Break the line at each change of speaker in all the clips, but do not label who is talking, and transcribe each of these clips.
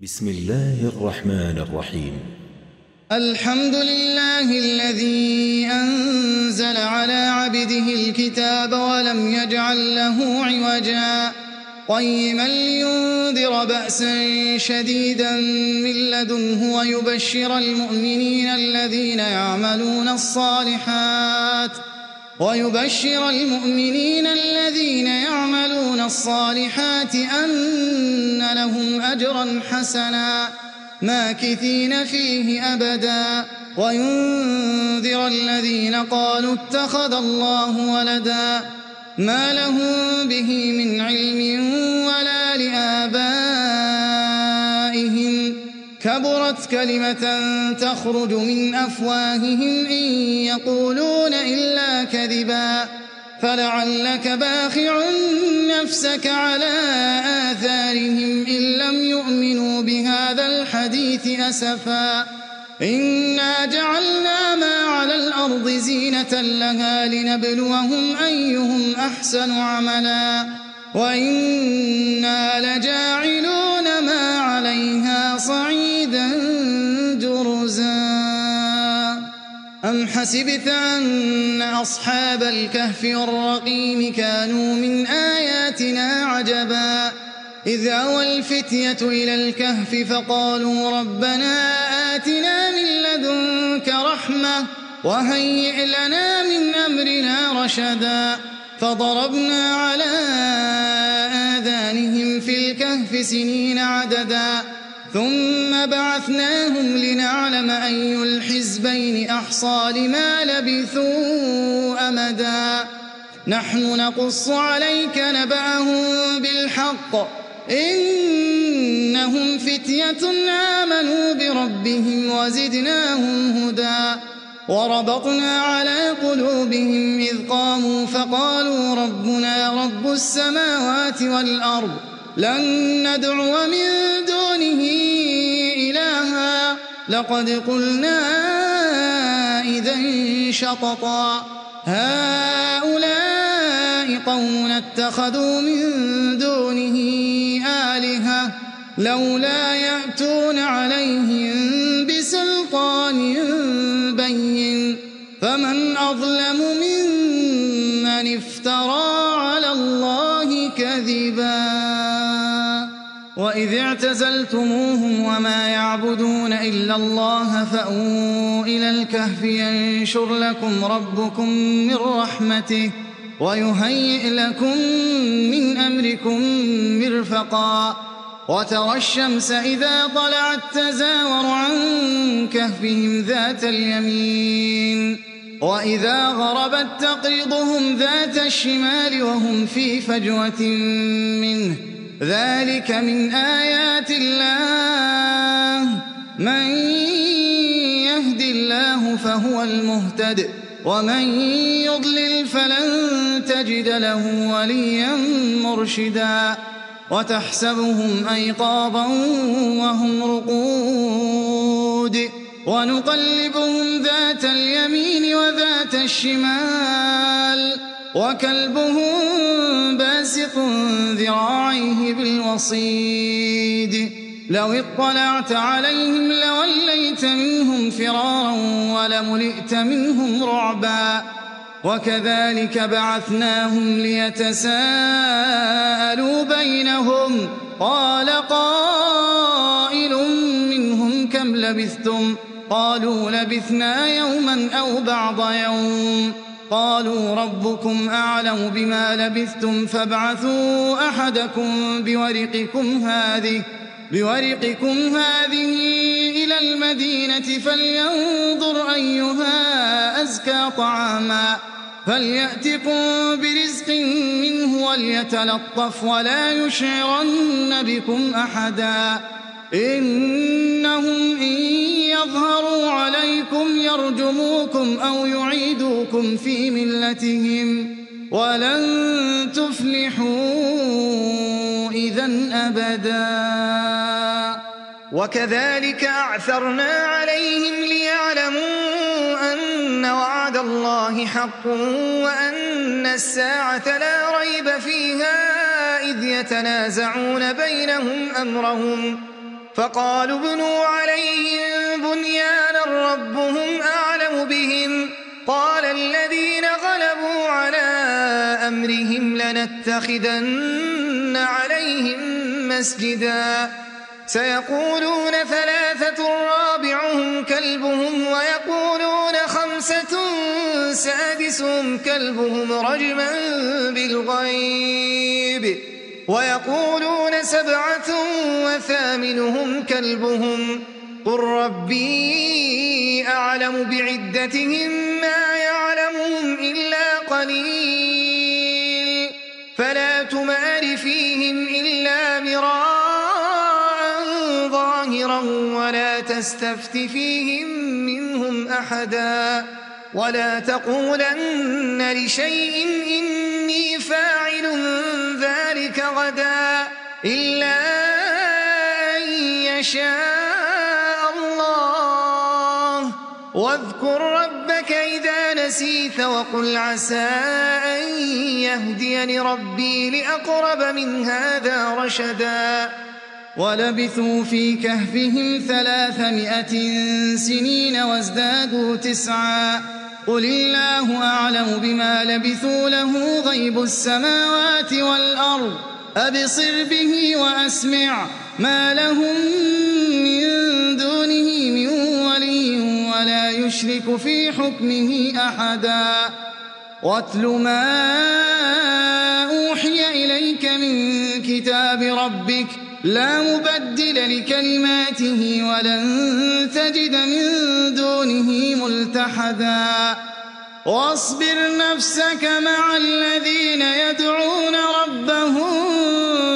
بسم الله الرحمن الرحيم.
الحمد لله الذي أنزل على عبده الكتاب ولم يجعل له عوجا قيما لينذر بأسا شديدا من لدنه ويبشر المؤمنين الذين يعملون الصالحات أن لهم أجرا حسنا ماكثين فيه أبدا وينذر الذين قالوا اتخذ الله ولدا ما لهم به من علم ولا لآبائهم كبرت كلمة تخرج من أفواههم إن يقولون إلا كذبا فلعلك باخع نفسك على آثارهم إن لم يؤمنوا بهذا الحديث أسفا إنا جعلنا ما على الأرض زينة لها لنبلوهم أيهم أحسن عملا وإنا لجاعلون ما عليها صعيدا جرزا أم حسبت أن أصحاب الكهف والرقيم كانوا من آياتنا عجبا إذ أوى الفتية إلى الكهف فقالوا ربنا آتنا من لدنك رحمة وهيئ لنا من أمرنا رشدا فضربنا على آذانهم في الكهف سنين عددا ثم بعثناهم لنعلم أي الحزبين أحصى لما لبثوا أمدا نحن نقص عليك نبأهم بالحق إنهم فتية آمنوا بربهم وزدناهم هدى وربطنا على قلوبهم إذ قاموا فقالوا ربنا رب السماوات والأرض لن ندعو من دونه إلها لقد قلنا إذا شططا هؤلاء قوم اتخذوا من دونه آلهة لولا يأتون عليهم بسلطان بين فمن أظلم ممن افترى على الله كذبا وإذ اعتزلتموهم وما يعبدون إلا الله فأووا إلى الكهف ينشر لكم ربكم من رحمته ويهيئ لكم من أمركم مرفقا وترى الشمس إذا طلعت تزاور عن كهفهم ذات اليمين وإذا غربت تقرضهم ذات الشمال وهم في فجوة منه ذلك من آيات الله من يهد الله فهو المهتد ومن يضلل فلن تجد له وليا مرشدا وتحسبهم أيقاظا وهم رقود ونقلبهم ذات اليمين وذات الشمال وكلبهم باسط ذراعيه بالوصيد لو اطلعت عليهم لوليت منهم فرارا ولملئت منهم رعبا وكذلك بعثناهم ليتساءلوا بينهم قال قائل منهم كم لبثتم قالوا لبثنا يوما أو بعض يوم قالوا ربكم أعلم بما لبثتم فابعثوا أحدكم بورقكم هذه إلى المدينة فلينظر أيها أزكى طعاما فليأتكم برزق منه وليتلطف ولا يشعرن بكم أحدا إنهم إن يظهروا عليكم يرجموكم أو يعيدوكم في ملتهم ولن تفلحوا إذن أبدا وكذلك أعثرنا عليهم ليعلموا أن وعد الله حق وأن الساعة لا ريب فيها إذ يتنازعون بينهم أمرهم فقالوا ابنوا عليهم بنيانا ربهم أعلم بهم قال الذين غلبوا على أمرهم لنتخذن عليهم مسجدا سيقولون ثلاثة رابعهم كلبهم ويقولون خمسة سادسهم كلبهم رجما بالغيب ويقولون سبعة وثامنهم كلبهم قل ربي أعلم بعدتهم ما يعلمهم إلا قليل فلا تمار فيهم إلا مراء ظاهرا ولا تستفت فيهم منهم أحدا ولا تقولن لشيء إني فاعل ذلك غدا إلا أن يشاء الله واذكر ربك إذا نسيت وقل عسى أن يهديني ربي لأقرب من هذا رشدا ولبثوا في كهفهم 300 سنين وازدادوا 9 قل الله أعلم بما لبثوا له غيب السماوات والأرض أبصر به وأسمع ما لهم من دونه من ولي ولا يشرك في حكمه أحدا واتل ما أوحي إليك من كتاب ربك لا مبدل لكلماته ولن تجد من دونه ملتحدا واصبر نفسك مع الذين يدعون ربهم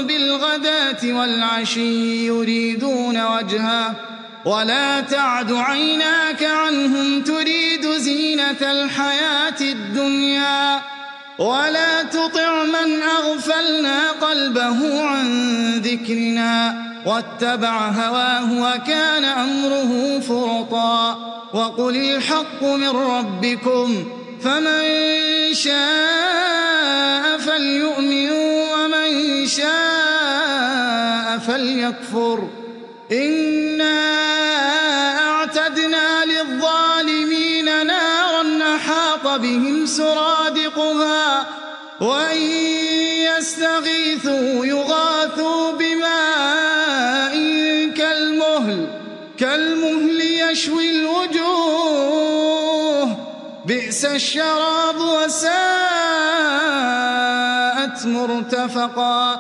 بالغداة والعشي يريدون وجهه ولا تعد عيناك عنهم تريد زينة الحياة الدنيا ولا تطع من أغفلنا قلبه عن ذكرنا واتبع هواه وكان أمره فرطا وقل الحق من ربكم فمن شاء فليؤمن ومن شاء فليكفر إنا أعتدنا للظالمين نارا أحاط بهم سرادقها وإن يستغيثوا يغاثوا بماء كالمهل يشوي الوجوه بئس الشراب وساءت مرتفقا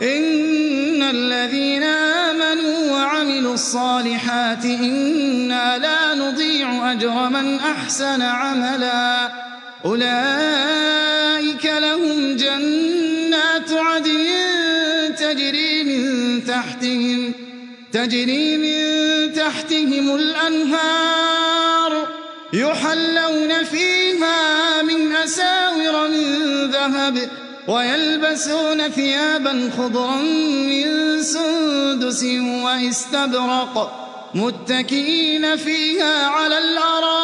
إن الذين آمنوا وعملوا الصالحات إنا لا نضيع أجر من أحسن عملا أولئك لهم جنات عدن تجري من تحتهم الأنهار يحلون فيها من أساور من ذهب ويلبسون ثيابا خضرا من سندس واستبرق متكئين فيها على الأرائك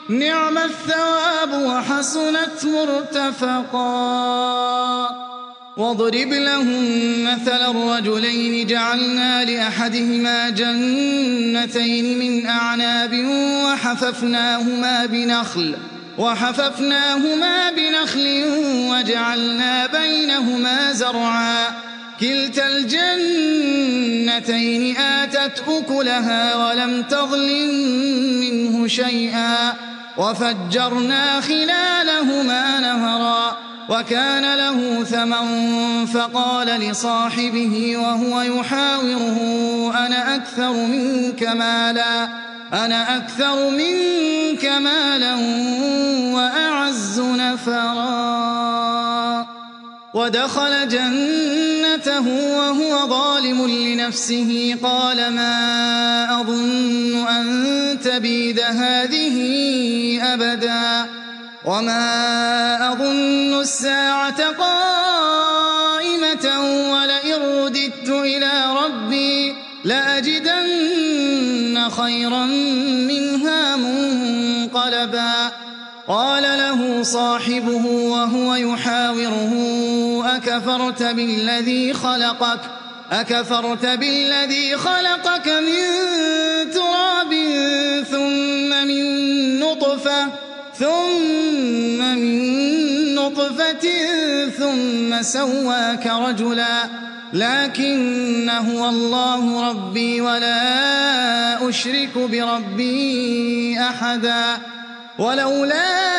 نعم الثواب وحسنت مرتفقا واضرب لهم مثل الرجلين جعلنا لأحدهما جنتين من أعناب وحففناهما بنخل وجعلنا بينهما زرعا كلتا الجنتين آتت أكلها ولم تظلم منه شيئا وفجرنا خلالهما نهرا وكان له ثمن فقال لصاحبه وهو يحاوره أنا أكثر منك مالا وأعز نفرا ودخل جنته وهو ظالم لنفسه قال ما أظن أن تبيد هذه أبدا وما أظن الساعة قائمة ولئن رددت إلى ربي لأجدن خيرا منها منقلبا قال له صاحبه وهو يحاوره أكفرت بالذي خلقك أكفرت بالذي خلقك من تراب ثم من نطفة ثم سواك رجلا لكن هو الله ربي ولا أشرك بربي أحدا ولولا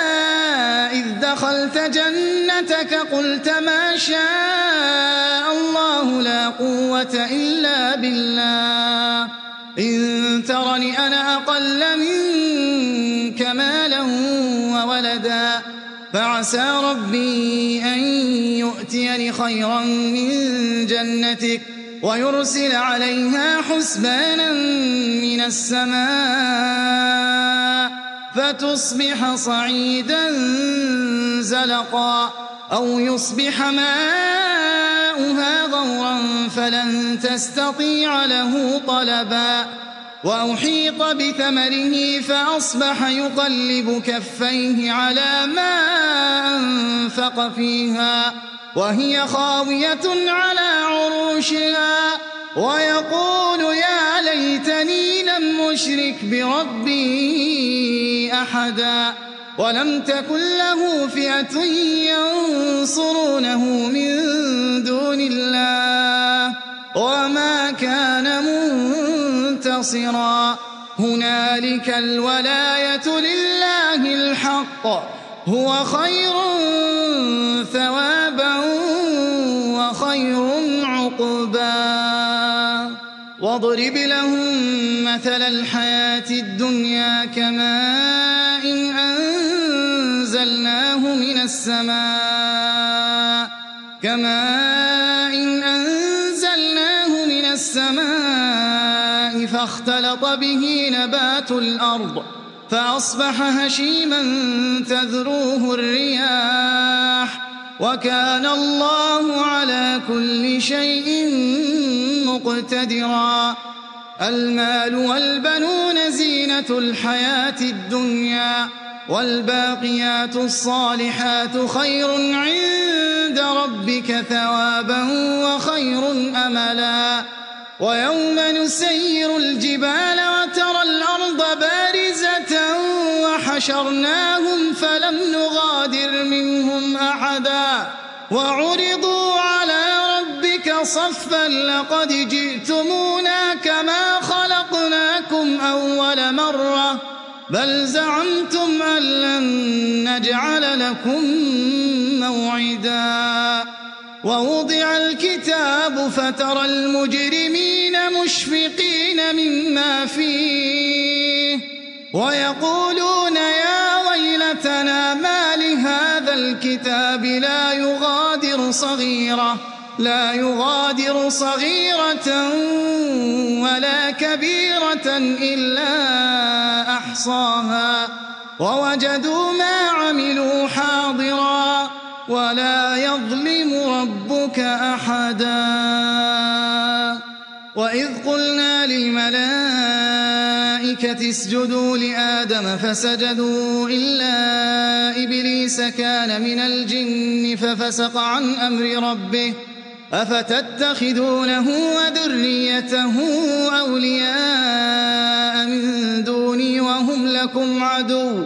إذ دخلت جنتك قلت ما شاء الله لا قوة إلا بالله إن ترني أنا أقل منك مالا وولدا فعسى ربي أن يؤتيني خيرا من جنتك ويرسل عليها حسبانا من السماء فتصبح صعيدا زلقا أو يصبح ماؤها غورا فلن تستطيع له طلبا وأحيط بثمره فأصبح يقلب كفيه على ما أنفق فيها وهي خاوية على عروشها ويقول يا ليتني لم أشرك بربي أحدا ولم تكن له فئة ينصرونه من دون الله وما كان منتصرا هنالك الولاية لله الحق هو خير ثوابا وخير عقبا واضرب لهم مثل الحياة الدنيا كماء أنزلناه من السماء فاختلط به نبات الأرض فأصبح هشيما تذروه الرياح وكان الله على كل شيء مقتدرا المال والبنون زينة الحياة الدنيا والباقيات الصالحات خير عند ربك ثوابا وخير أملا ويوم نسير الجبال وترى الأرض بارزة وحشرناهم فلم نغادر منهم أحدا وعرضوا على ربك صفا لقد جئتمونا كما خلقناكم أول مرة بل زعمتم أن لن نجعل لكم موعدا ووضع الكتاب فترى المجرمين مشفقين مما فيه ويقولون يا ويلتنا ما لهذا الكتاب لا يغادر صغيرة ولا كبيرة إلا أحصاها ووجدوا ما عملوا حاضرا ولا يظلم ربك أحدا وإذ قلنا للملائكة اسجدوا لآدم فسجدوا إلا إبليس كان من الجن ففسق عن أمر ربه أفتتخذونه وذريته أولياء من دوني وهم لكم عدو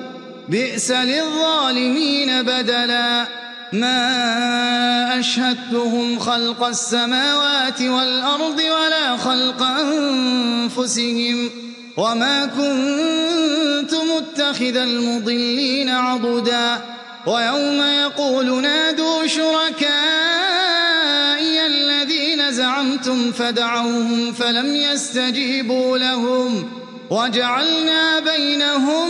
بئس للظالمين بدلا ما أشهدتهم خلق السماوات والأرض ولا خلق أنفسهم وما كنت متخذ المضلين عضدا ويوم يقول نادوا شركائي الذين زعمتم فدعوهم فلم يستجيبوا لهم وجعلنا بينهم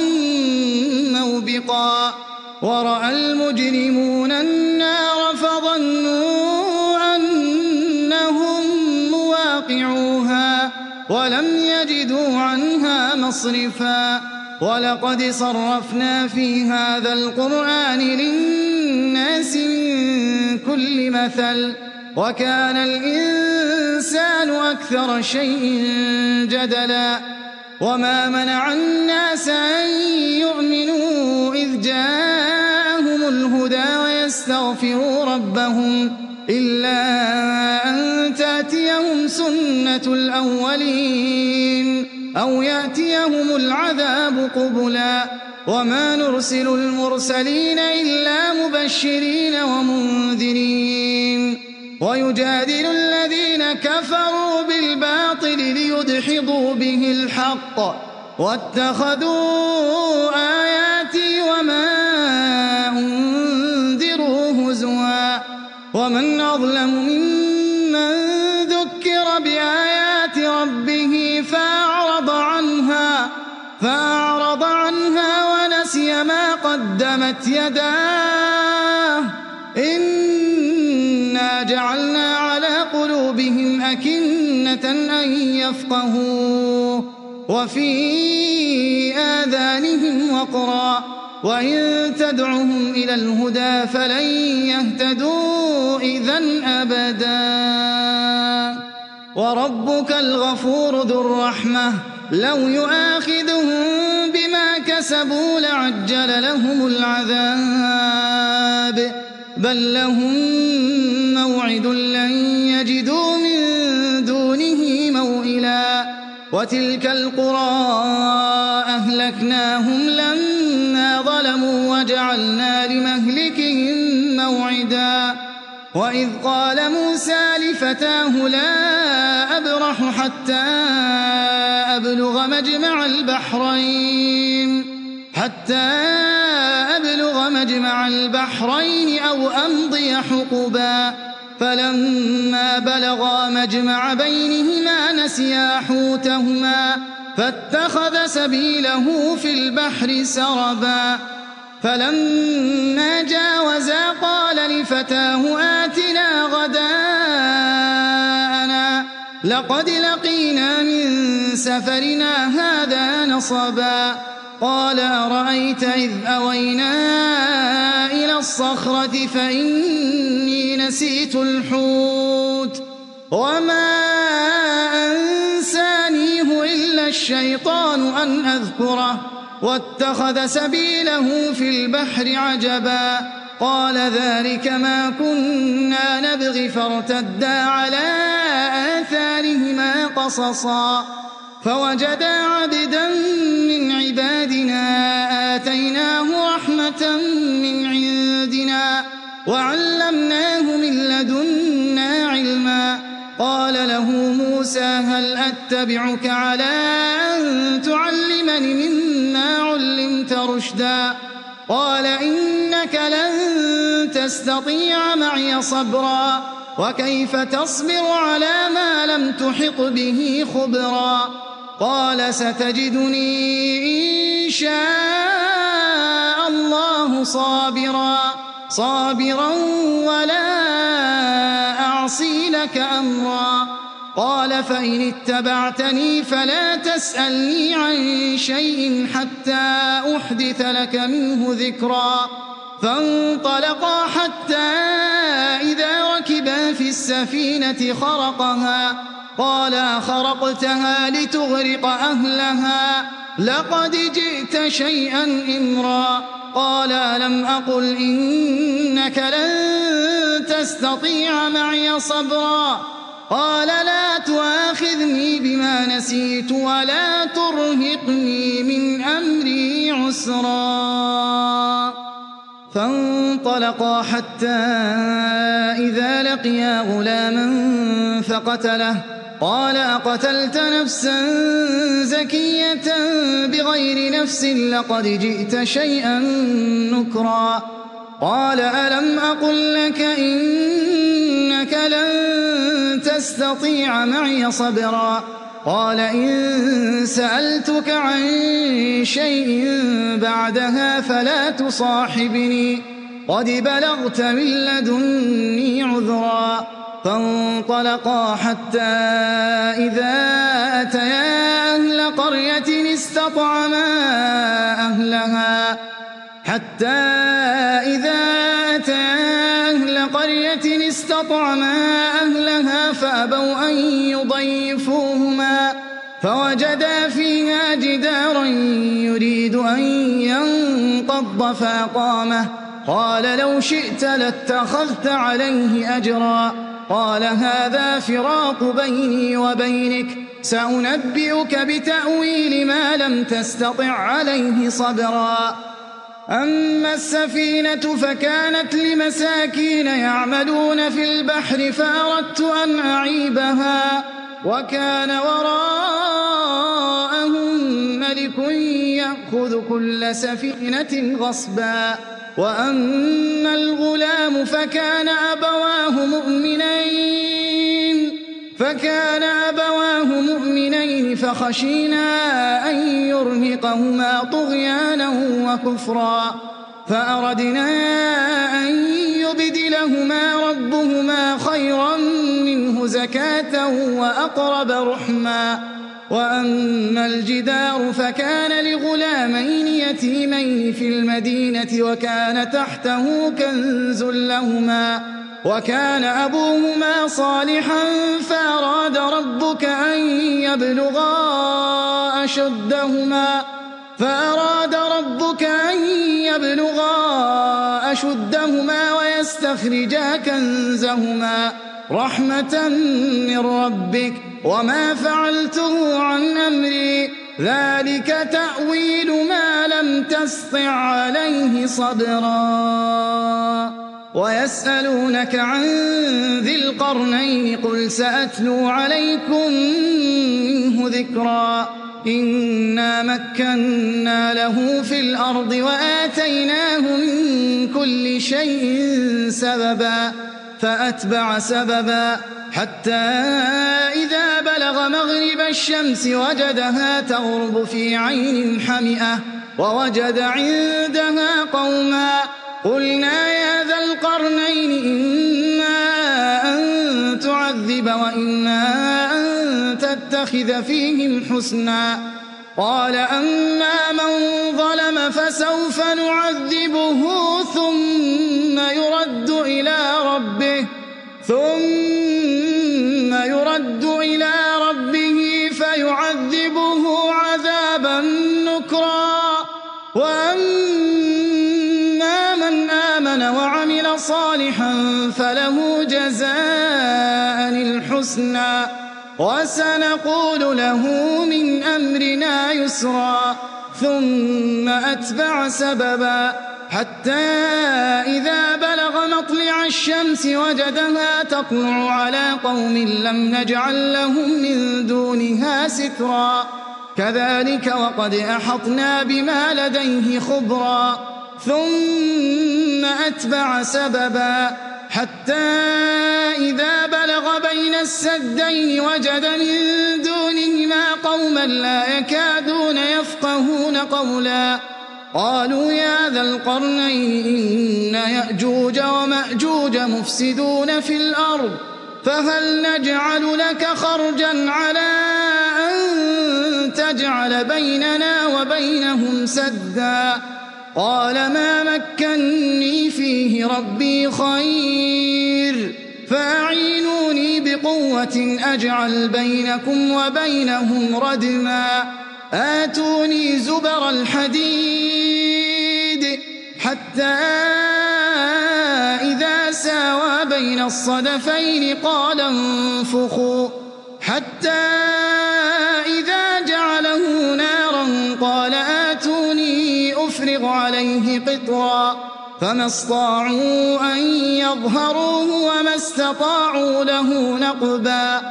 موبقا ورأى المجرمون النار فظنوا أنهم مواقعوها ولم يجدوا عنها مصرفا ولقد صرفنا في هذا القرآن للناس من كل مثل وكان الإنسان أكثر شيء جدلا وما منع الناس أن يؤمنوا إذ جاءهم الهدى ويستغفروا ربهم إلا أن تأتيهم سنة الأولين أو يأتيهم العذاب قبلا وما نرسل المرسلين إلا مبشرين ومنذرين ويجادل الذين كفروا بالباطل ليدحضوا به الحق واتخذوا آياتي وما أنذروا هزوا ومن أظلم ممن ذكر بآيات ربه فأعرض عنها ونسي ما قدمت يداه إنا جعلنا على قلوبهم أكنة أن يفقهوه وفي آذانهم وقرا وإن تدعهم إلى الهدى فلن يهتدوا إذن أبدا وربك الغفور ذو الرحمة لو يؤاخذهم بما كسبوا لعجل لهم العذاب بل لهم موعد لن يجدوا من دونه موئلا وتلك القرى أهلكناهم لما ظلموا وجعلنا لمهلكهم موعدا وإذ قال موسى لفتاه لا أبرح حتى أبلغ مجمع البحرين أو أمضي حقبا فلما بلغا مجمع بينهما نسيا حوتهما فاتخذ سبيله في البحر سربا فلما جاوزا قال لفتاه آتنا غداءنا لقد لقينا من سفرنا هذا نصبا قال أرأيت إذ أوينا إلى الصخرة فإني نسيت الحوت وما أنسانيه إلا الشيطان أن أذكره واتخذ سبيله في البحر عجبا قال ذلك ما كنا نبغي فارتدا على آثارهما قصصا فوجدا عبدا من عبادنا آتيناه رحمة من عندنا وعلمناه من لدنا علما قال له موسى هل أتبعك على أن تعلمني مما علمت رشدا قال إنك لن تستطيع معي صبرا وكيف تصبر على ما لم تحط به خبرا قال ستجدني إن شاء الله صابرا ولا أعصي لك أمرا قال فإن اتبعتني فلا تسألني عن شيء حتى أحدث لك منه ذكرا فانطلقا حتى إذا ركبا في السفينة خرقها قال خرقتها لتغرق أهلها لقد جئت شيئا إمرا قال ألم أقل إنك لن تستطيع معي صبرا قال لا تؤاخذني بما نسيت ولا ترهقني من أمري عسرا فانطلقا حتى إذا لقيا غلاما فقتله قال أقتلت نفسا زكية بغير نفس لقد جئت شيئا نكرا قال ألم أقل لك إنك لن تستطيع معي صبرا قال إن سألتك عن شيء بعدها فلا تصاحبني قد بلغت من لدني عذرا فانطلقا حتى إذا أتيا أهل قرية استطعما أهلها فأبوا أن يضيفوهما فوجدا فيها جدارا يريد أن ينقض فأقامه قال لو شئت لاتخذت عليه أجرا قال هذا فراق بيني وبينك سأنبئك بتأويل ما لم تستطع عليه صبرا أما السفينة فكانت لمساكين يعملون في البحر فأردت أن أعيبها وكان وراءهم ملك يأخذ كل سفينة غصبا وأما الغلام فكان أبواه مؤمنين فخشينا أن يرهقهما طغيانا وكفرا فأردنا أن يبدلهما ربهما خيرا منه زكاة وأقرب رحما وأما الجدار فكان لغلامين يتيمين في المدينة وكان تحته كنز لهما وكان أبوهما صالحا فأراد ربك أن يبلغا أشدهما ويستخرجا كنزهما رحمة من ربك وما فعلته عن أمري ذلك تأويل ما لم تسطع عليه صبرا ويسألونك عن ذي القرنين قل سأتلو عليكم منه ذكرا إنا مكنا له في الأرض وآتيناه من كل شيء سببا فأتبع سببا حتى إذا بلغ مغرب الشمس وجدها تغرب في عين حمئة ووجد عندها قوما قلنا يا ذا القرنين إما أن تعذب وإما أن تتخذ فيهم حسنا قال أما من ظلم فسوف نعذبه ثم يرد إلى ربه فيعذبه عذابا نكرا وأما من آمن وعمل صالحا فله جزاء الحسنى وسنقول له من أمرنا يسرا ثم أتبع سببا حتى إذا بلغ مطلع الشمس وجدها تطلع على قوم لم نجعل لهم من دونها سترا كذلك وقد أحطنا بما لديه خبرا ثم أتبع سببا حتى إذا بلغ بين السدين وجد من دونهما قوما لا يكادون يفقهون قولا قالوا يا ذا القرنين إن يأجوج ومأجوج مفسدون في الأرض فهل نجعل لك خرجا على أن تجعل بيننا وبينهم سدا قال ما مكني فيه ربي خير فأعينوني بقوة أجعل بينكم وبينهم ردما آتوني زبر الحديد حتى إذا ساوى بين الصدفين قال انفخوا حتى إذا جعله نارا قال آتوني أفرغ عليه قطرا فما استطاعوا أن يظهروه وما استطاعوا له نقبا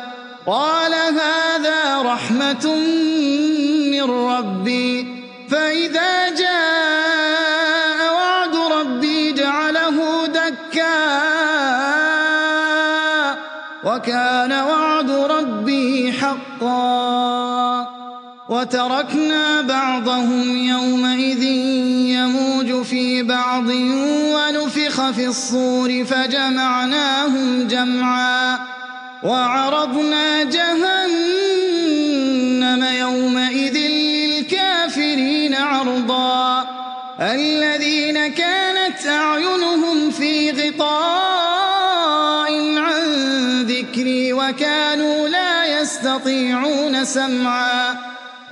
قال هذا رحمة من ربي فإذا جاء وعد ربي جعله دكا وكان وعد ربي حقا وتركنا بعضهم يومئذ يموج في بعض ونفخ في الصور فجمعناهم جمعا وعرضنا جهنم يومئذ للكافرين عرضا الذين كانت أعينهم في غطاء عن ذكري وكانوا لا يستطيعون سمعا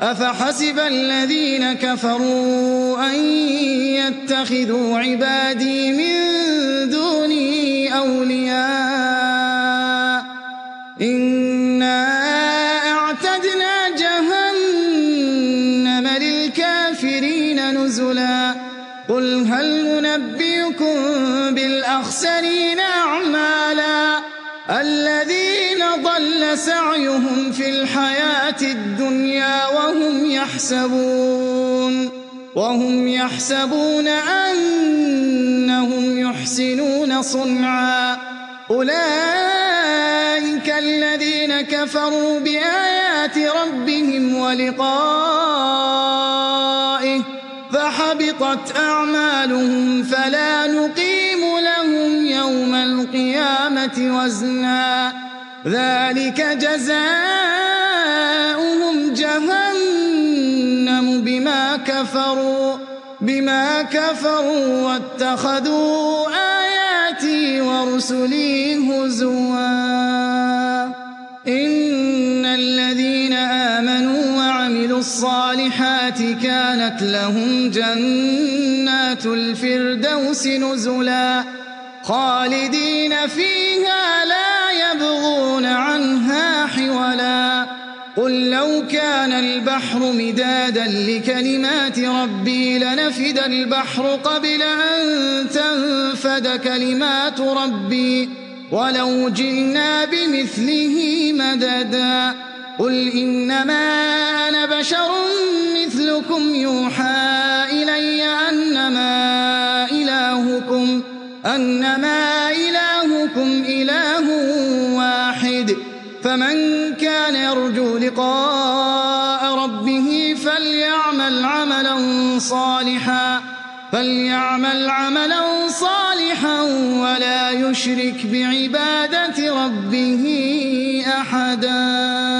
أفحسب الذين كفروا أن يتخذوا عبادي من دوني أولياء أنبئكم بالأخسرين أعمالا الذين ضل سعيهم في الحياة الدنيا وهم يحسبون أنهم يحسنون صنعا أولئك الذين كفروا بآيات ربهم ولقائه فحبطت أعمالهم فلا نقيم لهم يوم القيامة وزنا ذلك جزاؤهم جهنم بما كفروا واتخذوا آياتي ورسلي هزوا إن الذين آمنوا وعملوا الصالحات كانت لهم جنات الفردوس نزلا خالدين فيها لا يبغون عنها حولا قل لو كان البحر مدادا لكلمات ربي لنفد البحر قبل أن تنفد كلمات ربي ولو جئنا بمثله مددا قل إنما أنا بشر مثلكم يوحى إلي أنما إلهكم إله واحد فمن كان يرجو لقاء ربه فليعمل عملا صالحا ولا يشرك بعبادة ربه أحدا.